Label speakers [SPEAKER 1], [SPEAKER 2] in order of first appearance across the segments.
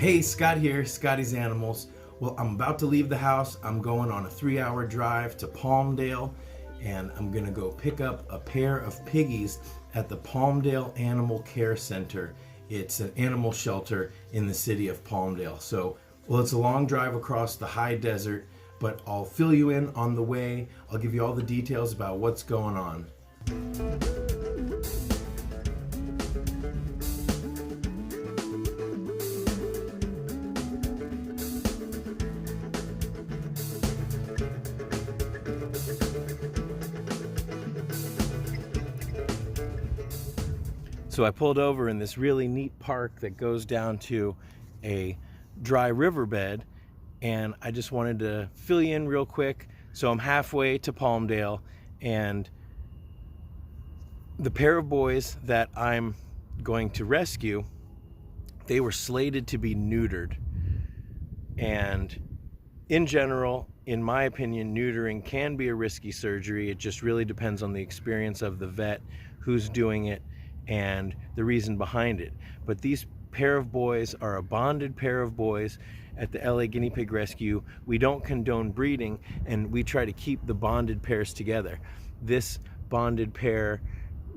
[SPEAKER 1] Hey, Scott here, Scotty's Animals. Well, I'm about to leave the house. I'm going on a 3-hour drive to Palmdale, and I'm gonna go pick up a pair of piggies at the Palmdale Animal Care Center. It's an animal shelter in the city of Palmdale. So, well, it's a long drive across the high desert, but I'll fill you in on the way. I'll give you all the details about what's going on. So I pulled over in this really neat park that goes down to a dry riverbed, and I just wanted to fill you in real quick. So I'm halfway to Palmdale, and the pair of boys that I'm going to rescue, they were slated to be neutered. And in general, in my opinion, neutering can be a risky surgery. It just really depends on the experience of the vet, who's doing it, and the reason behind it. But these pair of boys are a bonded pair of boys. At the LA Guinea Pig Rescue, we don't condone breeding, and we try to keep the bonded pairs together. This bonded pair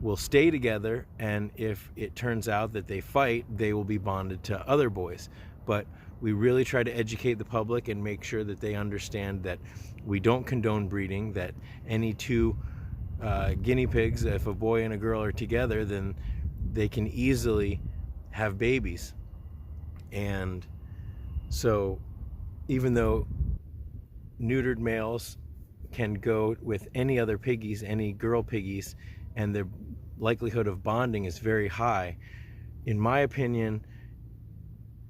[SPEAKER 1] will stay together, and if it turns out that they fight, they will be bonded to other boys. But we really try to educate the public and make sure that they understand that we don't condone breeding, that any two guinea pigs, if a boy and a girl are together, then they can easily have babies. And so even though neutered males can go with any other piggies, any girl piggies, and their likelihood of bonding is very high, in my opinion,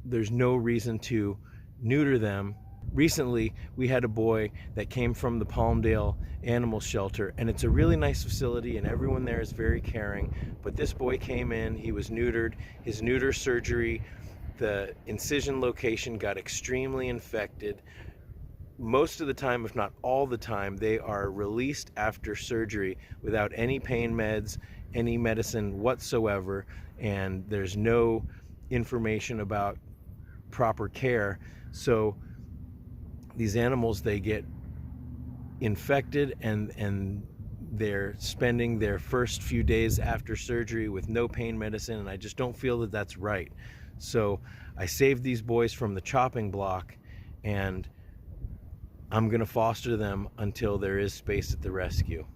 [SPEAKER 1] there's no reason to neuter them. Recently, we had a boy that came from the Palmdale Animal Shelter, and it's a really nice facility, and everyone there is very caring. But this boy came in, he was neutered. His neuter surgery, the incision location got extremely infected. Most of the time, if not all the time, they are released after surgery without any pain meds, any medicine whatsoever, and there's no information about proper care. So these animals, they get infected, and they're spending their first few days after surgery with no pain medicine, and I just don't feel that that's right. So I saved these boys from the chopping block, and I'm gonna foster them until there is space at the rescue.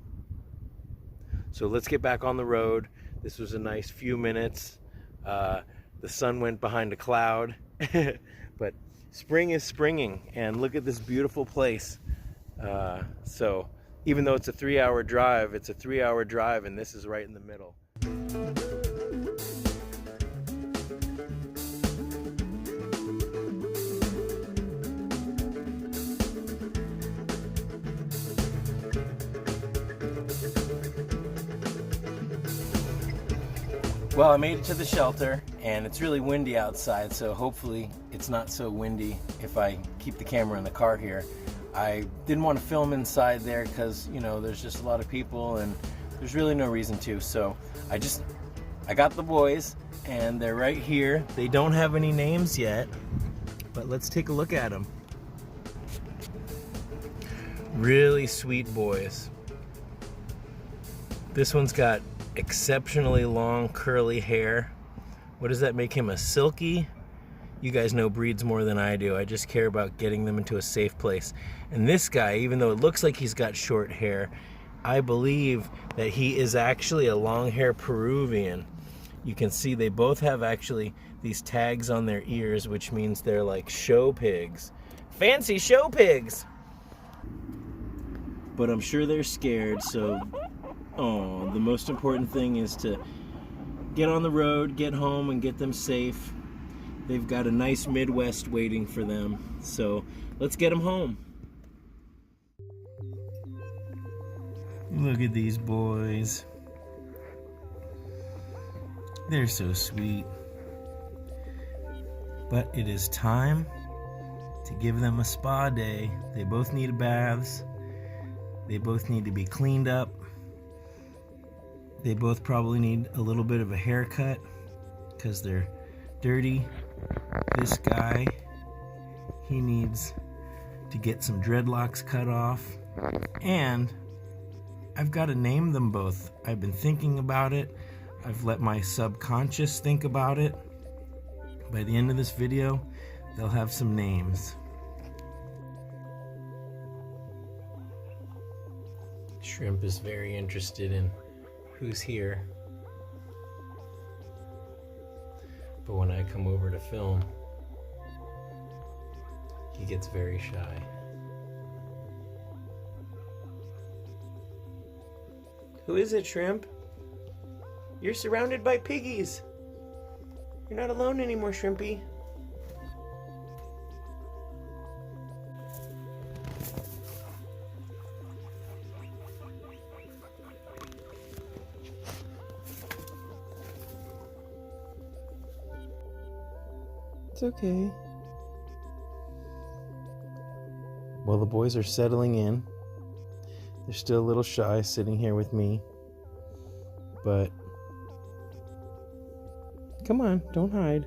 [SPEAKER 1] So let's get back on the road. This was a nice few minutes. The sun went behind a cloud, but spring is springing, and look at this beautiful place. So even though it's a 3-hour drive, it's a 3-hour drive, and this is right in the middle. Well, I made it to the shelter, and it's really windy outside, so hopefully it's not so windy if I keep the camera in the car here. I didn't want to film inside there because, you know, there's just a lot of people and there's really no reason to. So I got the boys, and they're right here. They don't have any names yet, but let's take a look at them. Really sweet boys. This one's got exceptionally long curly hair. What does that make him, a silky? You guys know breeds more than I do. I just care about getting them into a safe place. And this guy, even though it looks like he's got short hair, I believe that he is actually a long hair Peruvian. You can see they both have actually these tags on their ears, which means they're like show pigs. Fancy show pigs! But I'm sure they're scared, so the most important thing is to get on the road, get home, and get them safe. They've got a nice Midwest waiting for them, so let's get them home. Look at these boys. They're so sweet. But it is time to give them a spa day. They both need baths. They both need to be cleaned up. They both probably need a little bit of a haircut because they're dirty. This guy, he needs to get some dreadlocks cut off, and I've got to name them both. I've been thinking about it. I've let my subconscious think about it. By the end of this video, they'll have some names. Shrimp is very interested in who's here. But when I come over to film, he gets very shy. Who is it, Shrimp? You're surrounded by piggies. You're not alone anymore, Shrimpy. It's okay. Well, the boys are settling in. They're still a little shy sitting here with me. But come on, don't hide.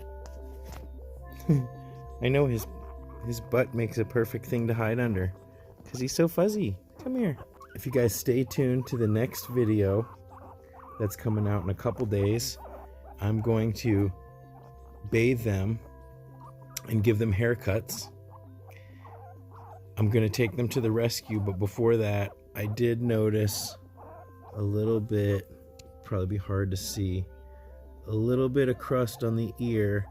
[SPEAKER 1] I know his butt makes a perfect thing to hide under because he's so fuzzy. Come here. If you guys stay tuned to the next video that's coming out in a couple days, I'm going to bathe them and give them haircuts. I'm going to take them to the rescue, but before that, I did notice a little bit, probably be hard to see, a little bit of crust on the ear,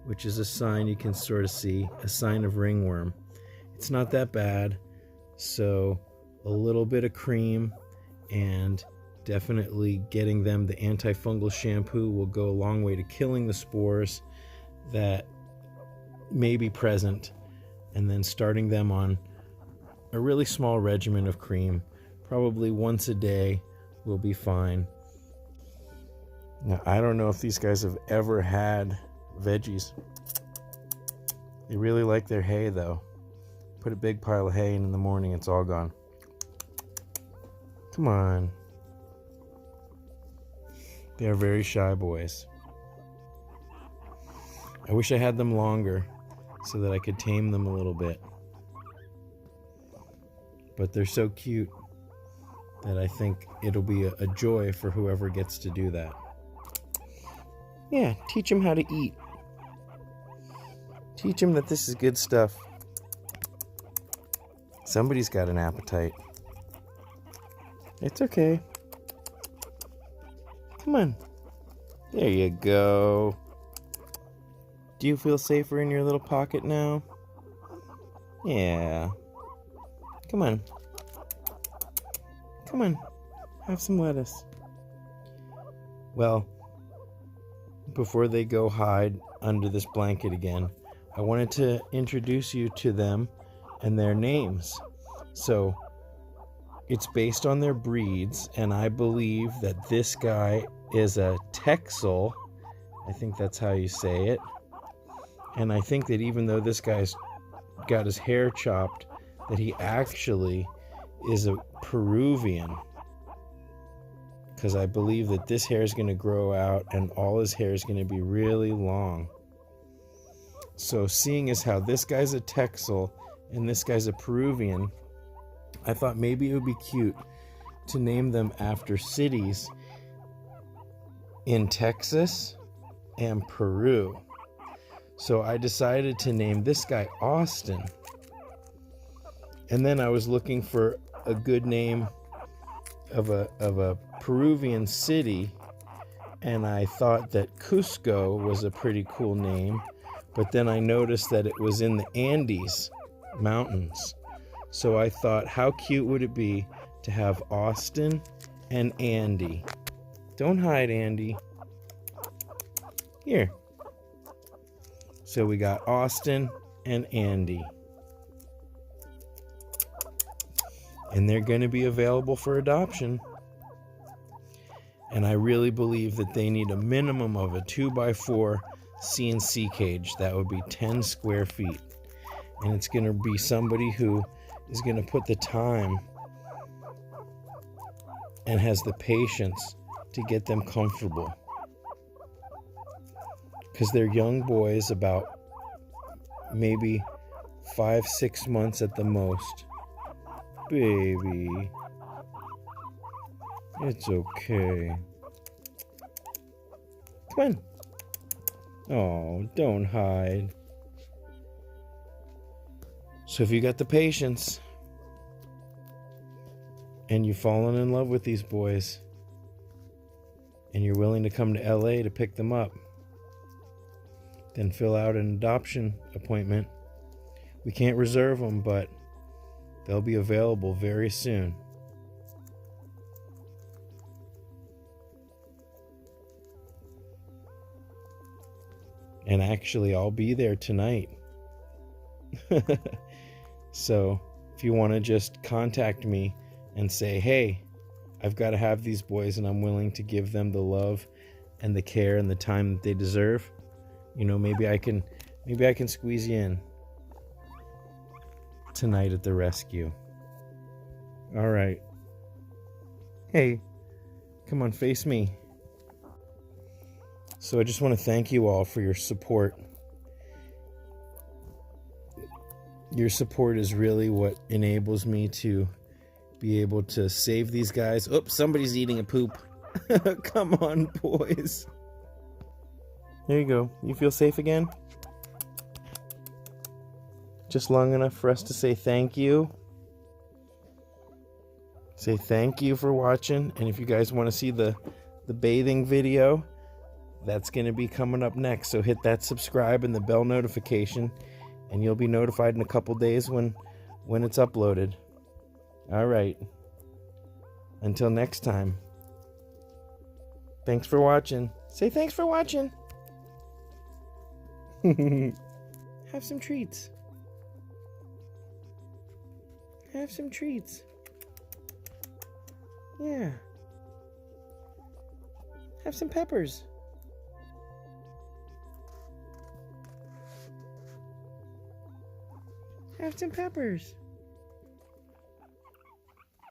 [SPEAKER 1] which is a sign you can sort of see, a sign of ringworm. It's not that bad, so a little bit of cream and definitely getting them the antifungal shampoo will go a long way to killing the spores that may be present, and then starting them on a really small regimen of cream, probably once a day, will be fine. Now, I don't know if these guys have ever had veggies. They really like their hay, though. Put a big pile of hay in the morning, it's all gone. Come on. They are very shy boys. I wish I had them longer so that I could tame them a little bit. But they're so cute that I think it'll be a joy for whoever gets to do that. Yeah, teach them how to eat. Teach them that this is good stuff. Somebody's got an appetite. It's okay. Come on. There you go. Do you feel safer in your little pocket now? Yeah. Come on. Come on. Have some lettuce. Well, before they go hide under this blanket again, I wanted to introduce you to them and their names. So, it's based on their breeds, and I believe that this guy is a Texel. I think that's how you say it. And I think that even though this guy's got his hair chopped, that he actually is a Peruvian. Because I believe that this hair is going to grow out and all his hair is going to be really long. So seeing as how this guy's a Texel and this guy's a Peruvian, I thought maybe it would be cute to name them after cities in Texas and Peru. So I decided to name this guy Austin. And then I was looking for a good name of a Peruvian city, and I thought that Cusco was a pretty cool name, but then I noticed that it was in the Andes Mountains. So I thought, how cute would it be to have Austin and Andy? Don't hide, Andy. Here. So we got Austin and Andy. And they're going to be available for adoption. And I really believe that they need a minimum of a 2x4 CNC cage. That would be 10 square feet. And it's going to be somebody who is going to put the time and has the patience to get them comfortable. Because they're young boys, about maybe 5-6 months at the most. Baby, it's okay. Come on. Oh, don't hide. So if you got the patience and you've fallen in love with these boys and you're willing to come to LA to pick them up, then fill out an adoption appointment. We can't reserve them, but they'll be available very soon. And actually, I'll be there tonight. So if you want to just contact me and say, hey, I've got to have these boys and I'm willing to give them the love and the care and the time that they deserve, you know, maybe I can squeeze you in tonight at the rescue. All right. Hey, come on, face me. So I just want to thank you all for your support. Your support is really what enables me to be able to save these guys. Oops, somebody's eating a poop. Come on, boys. There you go. You feel safe again? Just long enough for us to say thank you. Say thank you for watching. And if you guys want to see the bathing video, that's going to be coming up next. So hit that subscribe and the bell notification, and you'll be notified in a couple days when it's uploaded. All right. Until next time. Thanks for watching. Say thanks for watching. Have some treats. Have some treats. Yeah. Have some peppers. Have some peppers.